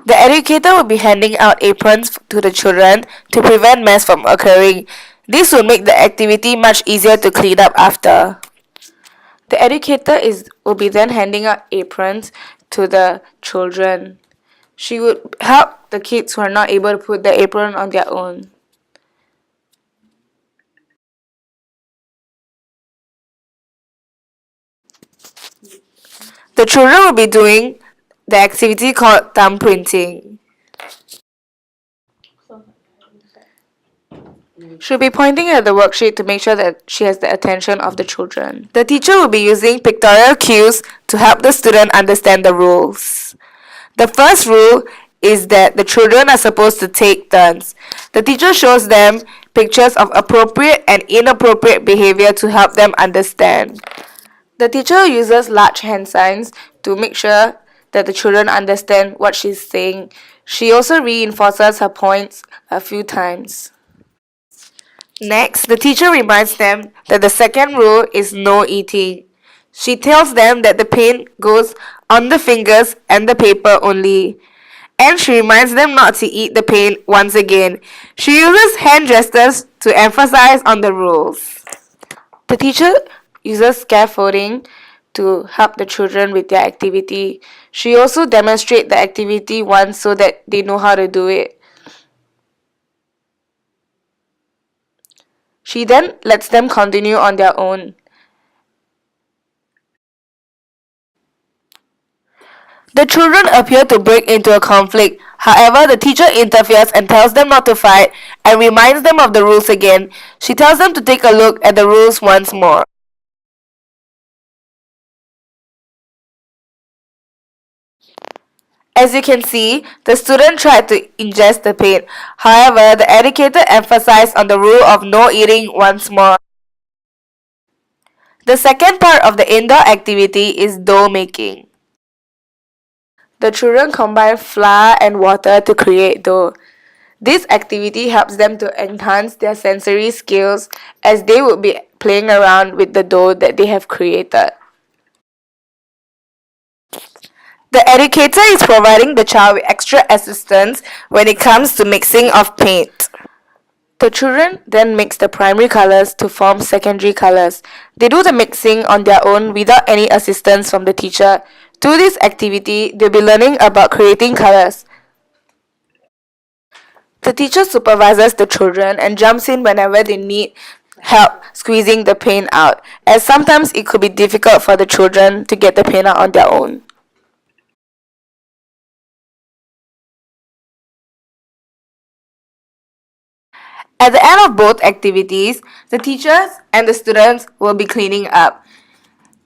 The educator will be handing out aprons to the children to prevent mess from occurring. This will make the activity much easier to clean up after. The educator will be then handing out aprons to the children. She would help the kids who are not able to put the apron on their own. The children will be doing the activity called thumb printing. She'll be pointing at the worksheet to make sure that she has the attention of the children. The teacher will be using pictorial cues to help the student understand the rules. The first rule is that the children are supposed to take turns. The teacher shows them pictures of appropriate and inappropriate behavior to help them understand. The teacher uses large hand signs to make sure that the children understand what she's saying. She also reinforces her points a few times. Next, the teacher reminds them that the second rule is no eating. She tells them that the paint goes on the fingers and the paper only. And she reminds them not to eat the paint once again. She uses hand gestures to emphasize on the rules. The teacher uses scaffolding to help the children with their activity. She also demonstrates the activity once so that they know how to do it. She then lets them continue on their own. The children appear to break into a conflict. However, the teacher interferes and tells them not to fight and reminds them of the rules again. She tells them to take a look at the rules once more. As you can see, the student tried to ingest the paint. However, the educator emphasized on the rule of no eating once more. The second part of the indoor activity is dough making. The children combine flour and water to create dough. This activity helps them to enhance their sensory skills as they would be playing around with the dough that they have created. The educator is providing the child with extra assistance when it comes to mixing of paint. The children then mix the primary colors to form secondary colors. They do the mixing on their own without any assistance from the teacher. Through this activity, they'll be learning about creating colors. The teacher supervises the children and jumps in whenever they need help squeezing the paint out, as sometimes it could be difficult for the children to get the paint out on their own. At the end of both activities, the teachers and the students will be cleaning up.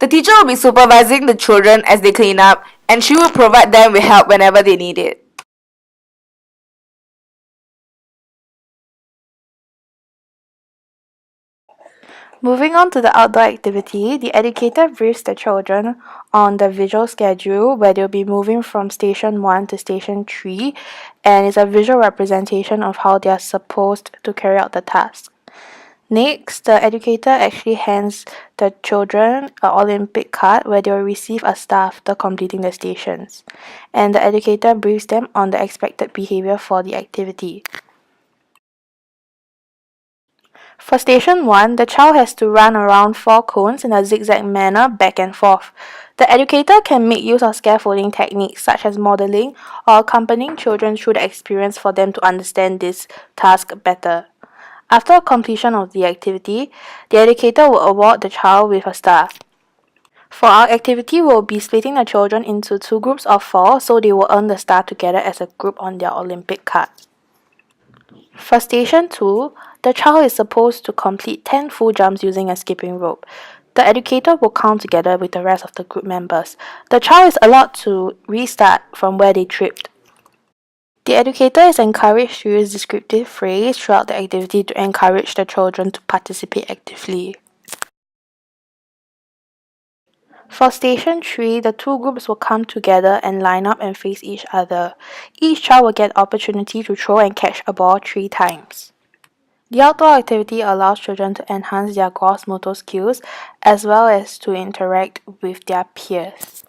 The teacher will be supervising the children as they clean up, and she will provide them with help whenever they need it. Moving on to the outdoor activity, the educator briefs the children on the visual schedule where they'll be moving from station 1 to station 3, and it's a visual representation of how they are supposed to carry out the task. Next, the educator actually hands the children an Olympic card where they will receive a star after completing the stations, and the educator briefs them on the expected behavior for the activity. For station 1, the child has to run around 4 cones in a zigzag manner back and forth. The educator can make use of scaffolding techniques such as modeling or accompanying children through the experience for them to understand this task better. After completion of the activity, the educator will award the child with a star. For our activity, we'll be splitting the children into 2 groups of 4 so they will earn the star together as a group on their Olympic card. For station 2, the child is supposed to complete 10 full jumps using a skipping rope. The educator will count together with the rest of the group members. The child is allowed to restart from where they tripped. The educator is encouraged to use descriptive phrase throughout the activity to encourage the children to participate actively. For station 3, the 2 groups will come together and line up and face each other. Each child will get opportunity to throw and catch a ball 3 times. The outdoor activity allows children to enhance their gross motor skills as well as to interact with their peers.